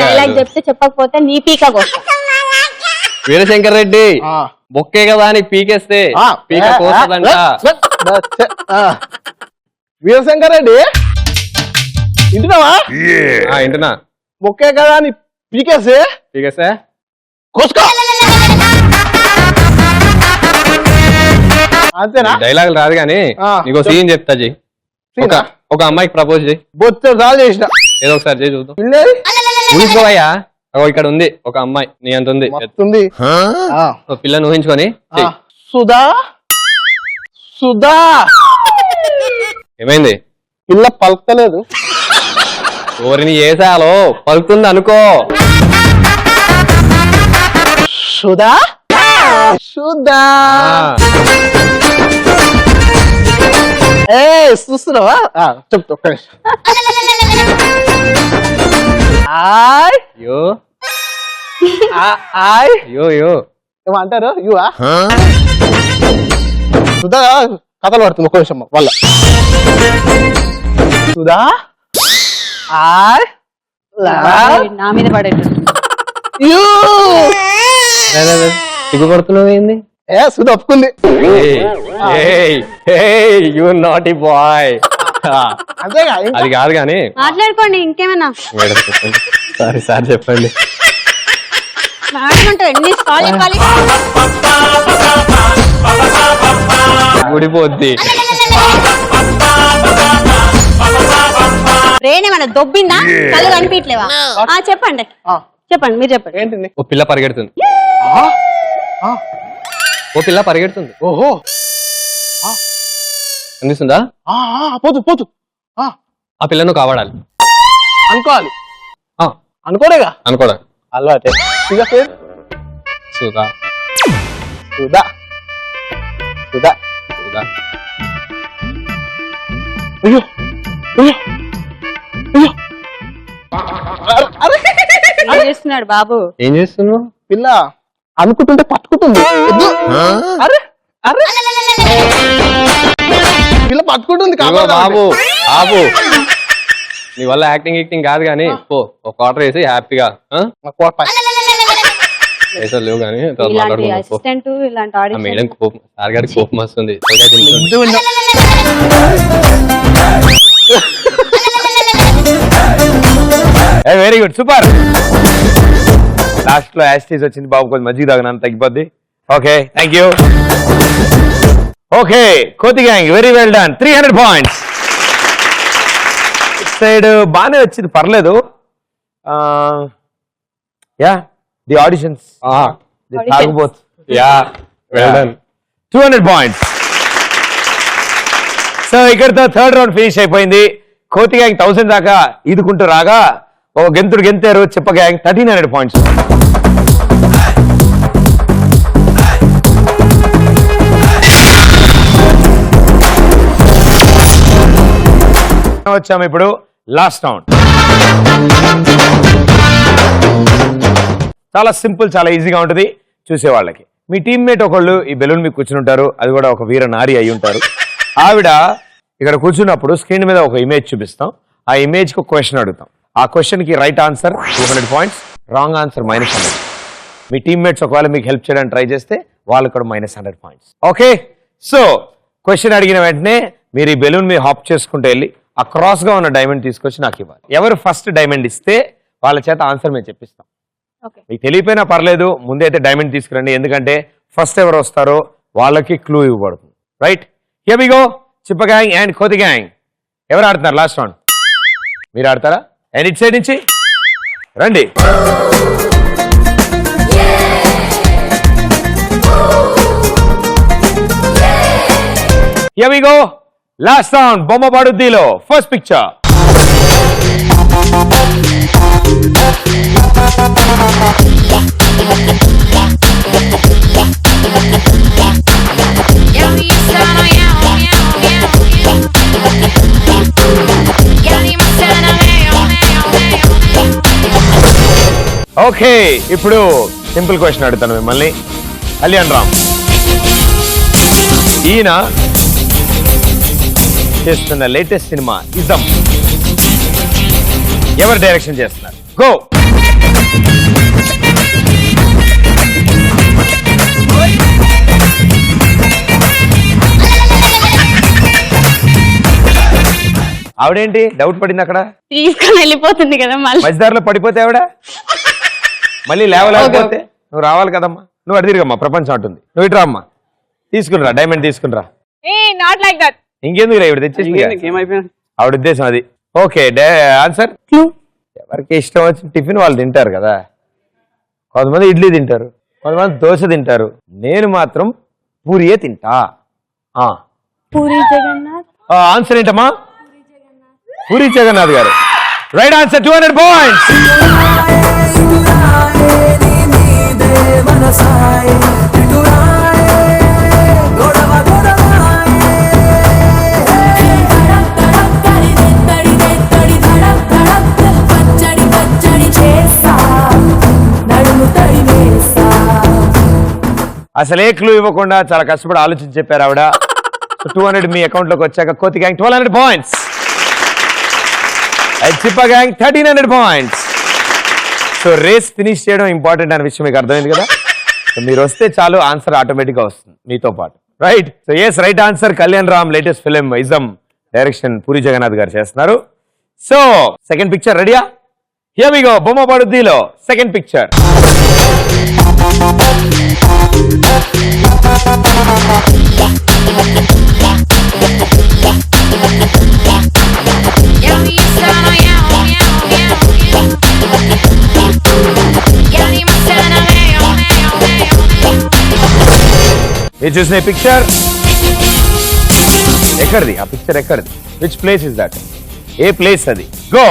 డైలాగ్ చెప్తే చెప్పకపోతే నీ పీక కోస్తా. వీరశంకర్ రెడ్డి బొక్కే కదా అని పీకేస్తే పీక కోస్తదంట. వీరశంకర్ రెడ్డి ఇంటున్నావా? ఇంటున్నా. మొక్కే కదా అని పీకేస్తే కోసుకో. అంతేనా? డైలాగ్ రాదు కానీ నీకు సీన్ చెప్తా జీ. ఒక అమ్మాయికి ప్రపోజ్ చేయి. బొచ్చాలు చేసిన. ఏదో ఒకసారి చేయి చూద్దాం. ఊహించుకోవయ్యా, ఇక్కడ ఉంది ఒక అమ్మాయి, నీ అంత ఉంది. పిల్లని ఊహించుకొని సుధా. సుధా ఏమైంది? పిల్ల పలకలేదు. ఎవరిని చేసాలో పలుకుతుంది అనుకో. సుధా. సుధా చూస్తున్నావా? చెప్తా ఒక్క నిమిషం. ఏమంటారు? యువా సుధా కథలు పడుతుంది. ఒక్క నిమిషం వాళ్ళ. సుధా నా మీద పడేట్టు సిగ్గుపడుతున్నావు ఏంది? సుధా ఒప్పుకుంది. You naughty boy. అంతేగా? అది కాదు కానీ మాట్లాడుకోండి. ఇంకేమన్నా మేడం చెప్పండి. సారీ సార్ చెప్పండి. గుడిపోద్ది. రేణేమన్నా దొబ్బిందా? కళ్ళు కనిపించలేవా? చెప్పండి. చెప్పండి మీరు చెప్పండి. ఏంటిది? ఓ పిల్ల పరిగెడుతుంది. ఓ పిల్ల పరిగెడుతుంది. ఓహో అనిపిస్తుందా? పోతు పోతు ఆ పిల్లను కావాడాలి. అనుకోవాలి. అనుకోలేగా అనుకోవడం అలవాటే. ఇక పేరు సుధా. సుధా సుధా. సుధా. అయ్యో అయ్యో అయ్యో. ఏం చేస్తున్నాడు బాబు? ఏం చేస్తున్నావు? పిల్ల అనుకుంటుంటే పట్టుకుంటుంది. అరే అరే పిల్ల పట్టుకుంటుంది బాబు బాబు నీ వల్ల యాక్టింగ్ కాదు కానీ పో ఒక ఆర్డర్ వేసి హ్యాపీగా పైసలు లేవు కానీ ఇలాంటి అసిస్టెంట్ ఇలాంటి ఆడిషన్ మేడం కోపం సార్ గారికి కోపం వస్తుంది. Very good super. లాస్ట్ లో యాస్టీస్ వచ్చింది బాబు, కొంచెం మజ్జిగ తాగినాను తగ్గిపోద్ది. Okay thank you. ఓకే కోతి gang very well done. 300 points. Side బాగానే వచ్చింది పర్లేదు. యా ది ఆడిషన్స్ తాగుబోత్. Yeah well done. 200 points. So ఇక్కడితో థర్డ్ రౌండ్ ఫినిష్ అయిపోయింది. కోతి గ్యాంగ్ 1000 దాకా ఈదుకుంటూ రాగా ఒక గెంతుడు గెంతారు చిప్ప గ్యాంగ్ 1300 పాయింట్స్. వచ్చాము ఇప్పుడు లాస్ట్ రౌండ్. చాలా సింపుల్, చాలా ఈజీగా ఉంటుంది చూసే వాళ్ళకి. మీ టీమ్మేట్ ఒకళ్ళు ఈ బెలూన్ మీకు కూర్చుని ఉంటారు, అది కూడా ఒక వీర నారి అయి ఉంటారు. ఆవిడ ఇక్కడ కూర్చున్నప్పుడు స్క్రీన్ మీద ఒక ఇమేజ్ చూపిస్తాం. ఆ ఇమేజ్ కు క్వశ్చన్ అడుగుతాం. ఆ క్వశ్చన్ కి right answer 200 points, wrong answer -100. మీ టీమ్మేట్స్ ఒకవేళ మీకు హెల్ప్ చేయడానికి ట్రై చేస్తే వాళ్ళు కూడా -100 పాయింట్స్. ఓకే సో క్వశ్చన్ అడిగిన వెంటనే మీరు ఈ బెలూన్ మీద హాప్ చేసుకుంటూ వెళ్ళి ఆ క్రాస్ గా ఉన్న డైమండ్ తీసుకొచ్చి నాకు ఇవ్వాలి. ఎవరు ఫస్ట్ డైమండ్ ఇస్తే వాళ్ళ చేత ఆన్సర్ మేము చెప్పిస్తాం. మీకు తెలియపోయినా పర్లేదు, ముందైతే డైమండ్ తీసుకురండి, ఎందుకంటే ఫస్ట్ ఎవరు వస్తారో వాళ్ళకి క్లూ ఇవ్వబడుతుంది. Right here we go. చిప్ప గ్యాంగ్ అండ్ కోతి గ్యాంగ్ ఎవరు ఆడుతున్నారు లాస్ట్ రౌండ్? మీరు ఆడతారా? అండ్ ఇట్ సైడ్ నుంచి రండి. Here we go. Last round బొమ్మ పడుద్దిలో ఫస్ట్ పిక్చర్. ఓకే ఇప్పుడు సింపుల్ క్వశ్చన్ అడుగుతాను మిమ్మల్ని. కళ్యాణ్ రామ్ ఈయన చేస్తున్న లేటెస్ట్ సినిమా ఇజం ఎవరు డైరెక్షన్ చేస్తున్నారు? గో. ఆవిడేంటి డౌట్ పడింది అక్కడ? తీసుకొని వెళ్ళిపోతుంది కదా మళ్ళీ మధ్యదారిలో పడిపోతే ఆవిడ మళ్ళీ లేవలేకపోతే నువ్వు రావాలి కదమ్మా. నువ్వు అడిగిరమ్మా, ప్రపంచం అంటుంది. నువ్వు ఇటు రామ్మా, తీసుకునిరా డైమండ్ తీసుకునిరా. Not like that. ఇంకెందుకు రా, ఇవిడ తెచ్చేసి ఆవిడ ఉద్దేశం అది. Okay answer. ఎవరికి ఇష్టం వచ్చిన టిఫిన్ వాళ్ళు తింటారు కదా. కొంతమంది ఇడ్లీ తింటారు, కొంతమంది దోశ తింటారు. నేను మాత్రం పూరియే తింటా. పూరి జగన్నాథ్. ఆన్సర్ ఏంటమ్మా? పూరి జగన్నాథ్ గారు. Right answer. 200 పాయింట్స్. అసలు ఏ క్లూ ఇవ్వకుండా చాలా కష్టపడి ఆలోచించి చెప్పారు ఆవిడ. 200 మీ అకౌంట్ లోకి వచ్చాక కోతి గ్యాంగ్ 1200 పాయింట్స్, చిప్ప gang 1300 points. So race finish చేయడం ఇంపార్టెంట్ అనే విషయం మీకు అర్థమైంది కదా. సో మీరు వస్తే చాలు ఆన్సర్ ఆటోమేటిక్ గా వస్తుంది మీతో పాటు. Right. So yes right answer Kalyan Ram latest film Ism direction Puri Jagannath గారు చేస్తున్నారు. సో సెకండ్ పిక్చర్ రెడీయా? Here we go. బొమ్మ పడుద్దిలో సెకండ్ పిక్చర్. మీరు చూసిన పిక్చర్ ఎక్కడిది? ఆ పిక్చర్ ఎక్కడిది? Which place is that? ఏ ప్లేస్ అది? Go.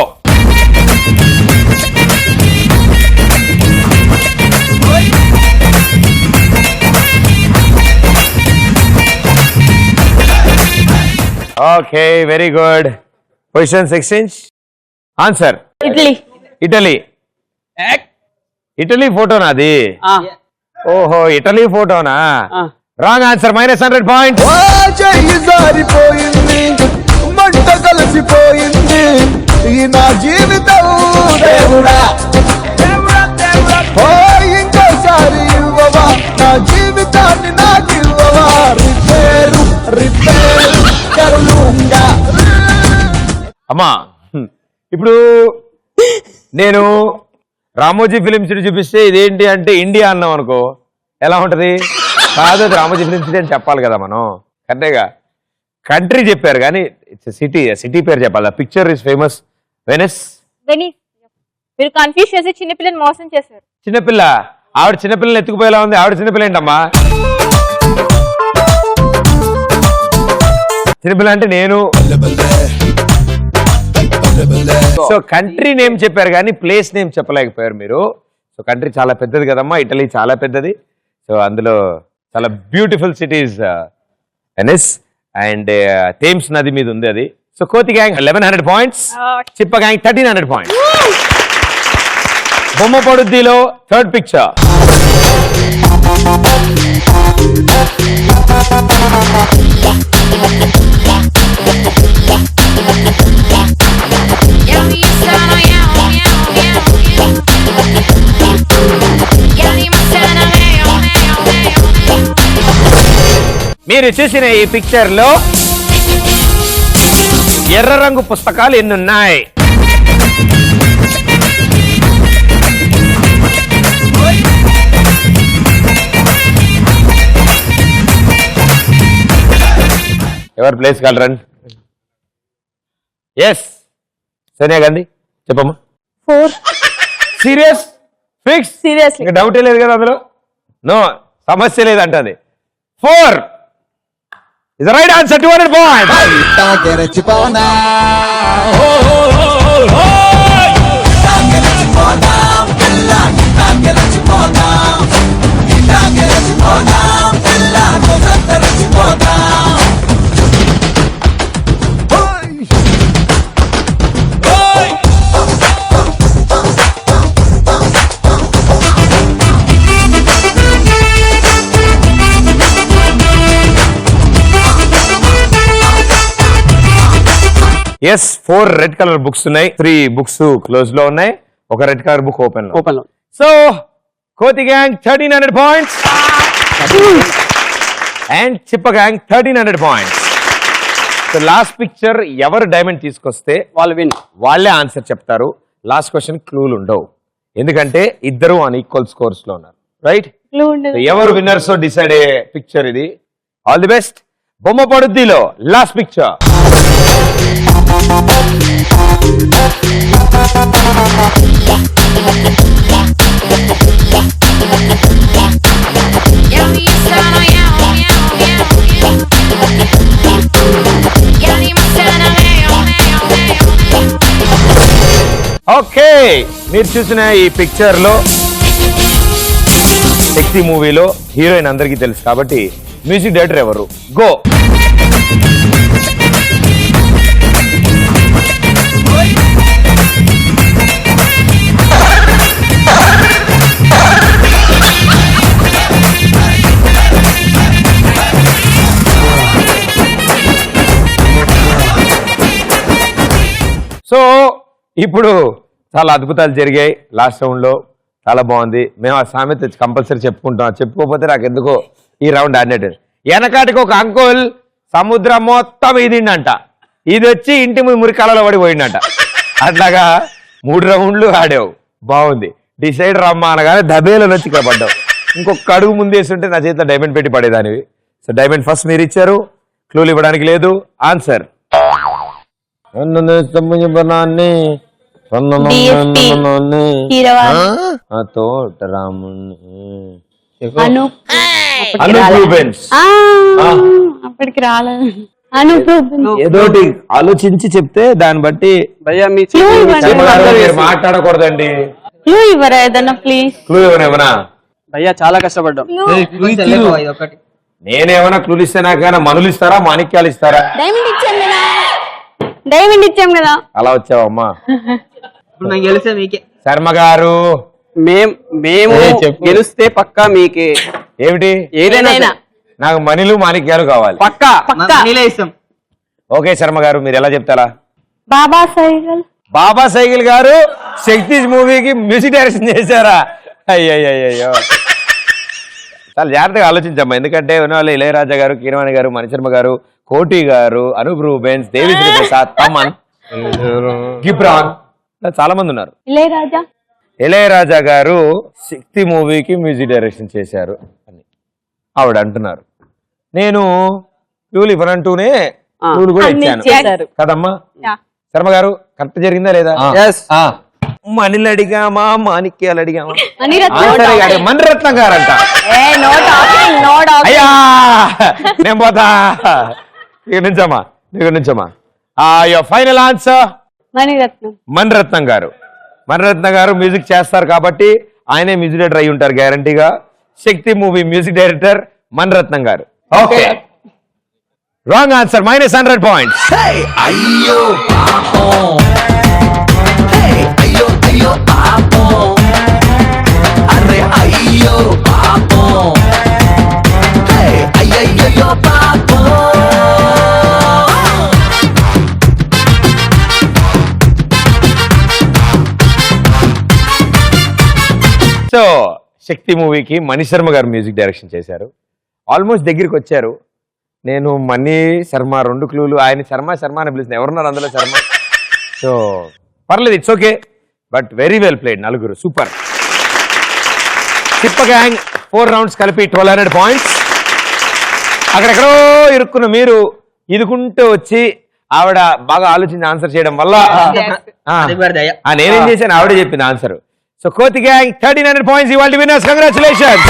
Okay, very good. Questions exchange. Answer Italy. Italy ఫోటోనా అది? ఓహో, ఇటలీ ఫోటోనా? Wrong answer. -100 పాయింట్. జారిపోయింది, మంట కలిసిపోయింది ఈ నా జీవితం. దేవుడా ఇంకోసారి ఇవ్వవా, నా జీవితాన్ని నాకు ఇవ్వవా. రిపేరు కరులుంగా. అమ్మా, ఇప్పుడు నేను రామోజీ ఫిలిం సిటీ చూపిస్తే ఇదేంటి అంటే ఇండియా అన్నాం అనుకో, ఎలా ఉంటది? కాదు, అది రామోజీ ఫిలిం సిటీ అని చెప్పాలి కదా మనం. కరెక్టేగా? కంట్రీ చెప్పారు కానీ ఇట్స్ సిటీ పేరు చెప్పాలి. Picture is famous Venice. మీరు కన్ఫ్యూజ్ చేసి చిన్నపిల్లని మోసం చేశారు. చిన్నపిల్ల? ఆవిడ చిన్నపిల్లని ఎత్తుకుపోయేలా ఉంది. ఆవిడ చిన్నపిల్ల ఏంటమ్మా? చిన్నపిల్ల అంటే నేను. సో కంట్రీ నేమ్ చెప్పారు కానీ ప్లేస్ నేమ్ చెప్పలేకపోయారు మీరు. సో కంట్రీ చాలా పెద్దది కదమ్మా, ఇటలీ చాలా పెద్దది. సో అందులో చాలా beautiful cities Venice and Thames నది మీద ఉంది అది. సో కోతి గ్యాంగ్ 1100 పాయింట్స్, చిప్ప గ్యాంగ్ 1300 పాయింట్స్. బొమ్మ పడుద్దిలో థర్డ్ పిక్చర్. మీరు చూసిన ఈ పిక్చర్ లో ఎర్ర రంగు పుస్తకాలు ఎన్నున్నాయి? ఎవరు ప్లేస్ కలరండి? ఎస్, సోనియా గాంధీ చెప్పమ్మా. 4. సీరియస్? ఫిక్స్? సీరియస్లీ డౌటే లేదు కదా అందులో? నో, సమస్య లేదంటది. 4 is the right answer. 200 points. Yes, 4 red colour books ఉన్నాయి. 3 బుక్స్ క్లోజ్ లో ఉన్నాయి, ఒక రెడ్ కలర్ బుక్ ఓపెన్ లో. సో కోతి గ్యాంగ్ 1300 పాయింట్స్ అండ్ చిప్ప gang 1300 points. So last picture ఎవరు డైమండ్ తీసుకొస్తే వాళ్ళే ఆన్సర్ చెప్తారు. లాస్ట్ క్వశ్చన్ క్లూలు ఉండవు, ఎందుకంటే ఇద్దరు ఆన్ ఈక్వల్ స్కోర్స్ లో ఉన్నారు. రైట్? ఎవరు విన్నర్స్ డిసైడ్ అయ్యే పిక్చర్ ఇది. All the best. బొమ్మ పడుద్దిలో లాస్ట్ పిక్చర్. ఓకే, మీరు చూసిన ఈ పిక్చర్ లో శక్తి మూవీలో హీరోయిన్ అందరికీ తెలుసు కాబట్టి మ్యూజిక్ డైరెక్టర్ ఎవరు? గో. సో ఇప్పుడు చాలా అద్భుతాలు జరిగాయి లాస్ట్ రౌండ్ లో, చాలా బాగుంది. మేము ఆ సామెత కంపల్సరీ చెప్పుకుంటాం, చెప్పుకోకపోతే నాకు ఎందుకో ఈ రౌండ్ ఆడినట్టు. వెనకాటికి ఒక అంకుల్ సముద్రం మొత్తం ఇదిండంట, ఇది వచ్చి ఇంటి మురికాలలో పడిపోయిందంట. అట్లాగా 3 రౌండ్లు ఆడావు, బాగుంది. డిసైడ్ రమ్మా అనగానే దబేలో వచ్చి ఇక్కడ పడ్డావు. ఇంకొక అడుగు ముందేస్తుంటే నా చేతిలో డైమండ్ పెట్టి పడేదానివి. సో డైమండ్ ఫస్ట్ మీరు ఇచ్చారు, క్లూలు ఇవ్వడానికి లేదు. ఆన్సర్ అనూప్ అనూప్ రూబెన్స్. అప్పటికి రాలేదు. అనూప్ రూబెన్స్. ఏదోటి ఆలోచించి చెప్తే దాన్ని బట్టి భయ్యా మీ మీరు మాట్లాడకూడదండి. క్లూ ఇవ్వరా ఏదన్నా ప్లీజ్? క్లూ ఏమన్నా? భయ్యా చాలా కష్టపడ్డాం. నేనేమన్నా క్లూలు ఇస్తే నాకైనా మనులు ఇస్తారా, మాణిక్యాలు ఇస్తారా? డైమండ్ ఇచ్చాం కదా. డైమండ్ ఇచ్చాం కదా. అలా వచ్చావమ్మా. గెలిస్తే మీకే. శర్మ గారు మేము గెలిస్తే పక్కా మీకే. ఏమిటి? ఏదైనా నాకు మనీలు మాణిక్యాలు కావాలి. పక్కా ఇస్తాం. ఓకే శర్మ గారు, మీరు ఎలా చెప్తారా? బాబా సైకిల్. బాబా సైకిల్ గారు శక్తి మూవీకి మ్యూజిక్ డైరెక్షన్ చేశారా? అయ్యయ్యో, చాలా జాగ్రత్తగా ఆలోచించమ్మా. ఎందుకంటే ఉన్నవాళ్ళు ఇళయరాజా గారు, కీరవాణి గారు, మణిశర్మ గారు, కోటి గారు, అనూప్ రూబెన్స్, దేవిశ్రీ ప్రసాద్, తమన్, గిబ్రాన్, చాలా మంది ఉన్నారు. ఇళయరాజా గారు శక్తి మూవీకి మ్యూజిక్ డైరెక్షన్ చేశారు అని ఆవిడ అంటున్నారు. నేను క్లూలు ఇవ్వనంటూనే క్లూలు కూడా ఇచ్చాను కదమ్మా. శర్మ గారు కరెక్ట్ జరిగిందా లేదా? మనీలు అడిగామా, మాణిక్యాలు అడిగామా? మణిరత్నం గారంట. అయ్యా నేను పోతా. ఇక్కడ నుంచమ్మా. ఫైనల్ ఆన్సర్ మణిరత్నం గారు. మణిరత్నం గారు మ్యూజిక్ చేస్తారు కాబట్టి ఆయనే మ్యూజిక్ డైరెక్టర్ అయి ఉంటారు గ్యారంటీగా. శక్తి మూవీ మ్యూజిక్ డైరెక్టర్ మణిరత్నం గారు. Okay, wrong answer, -100 points. అయ్యో పాపం, అయ్యో అయ్యో పాపం, అరే అయ్యో పాపం, అయ్యయ్యో పాపం. సో శక్తి మూవీకి మణిశర్మ గారు మ్యూజిక్ డైరెక్షన్ చేశారు. ఆల్మోస్ట్ దగ్గరికి వచ్చారు. నేను మణి శర్మ 2 క్లూలు, ఆయన శర్మ అని పిలుస్తున్నాను. ఎవరున్నారు అందులో శర్మ? సో పర్లేదు, it's okay, but very well played. 4 super. చిప్ప గ్యాంగ్ 4 రౌండ్స్ కలిపి 1200 పాయింట్స్. అక్కడెక్కడో ఇరుక్కున్న మీరు ఇదుకుంటూ వచ్చి ఆవిడ బాగా ఆలోచించి ఆన్సర్ చేయడం వల్ల నేనేం చేశాను, ఆవిడే చెప్పింది ఆన్సర్. సో కోతి గ్యాంగ్ 1300 పాయింట్స్. ఇవాళ winners, congratulations.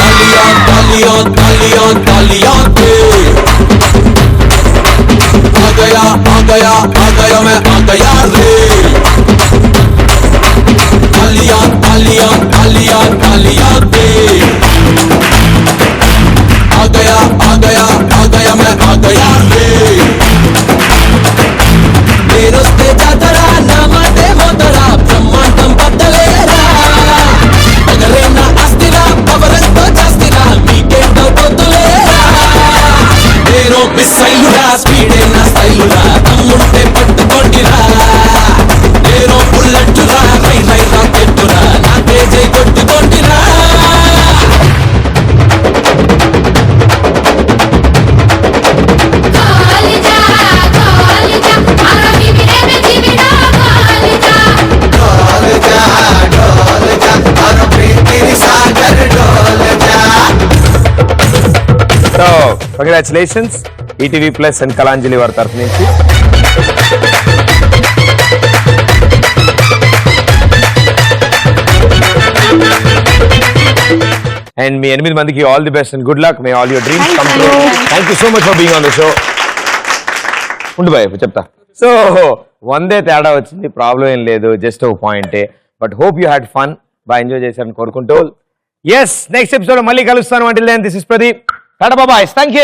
Congratulations ETV plus and Kalanjali వారి తరఫు నుంచి. అండ్ మీ 8 మందికి all the best and good luck. May all your dreams come true. Thank you so much for being on the show. ఉండు bye చెప్తా. So 100 తేడా వచ్చింది, problem ఏం లేదు, జస్ట్ ఒక పాయింటే. But hope you had fun, బాగా ఎంజాయ్ చేశారని కోరుకుంటూ ఎస్ నెక్స్ట్ ఎపిసోడ్ మళ్ళీ కలుస్తాను. Until then this is Pradeep. Tata bye, thank you.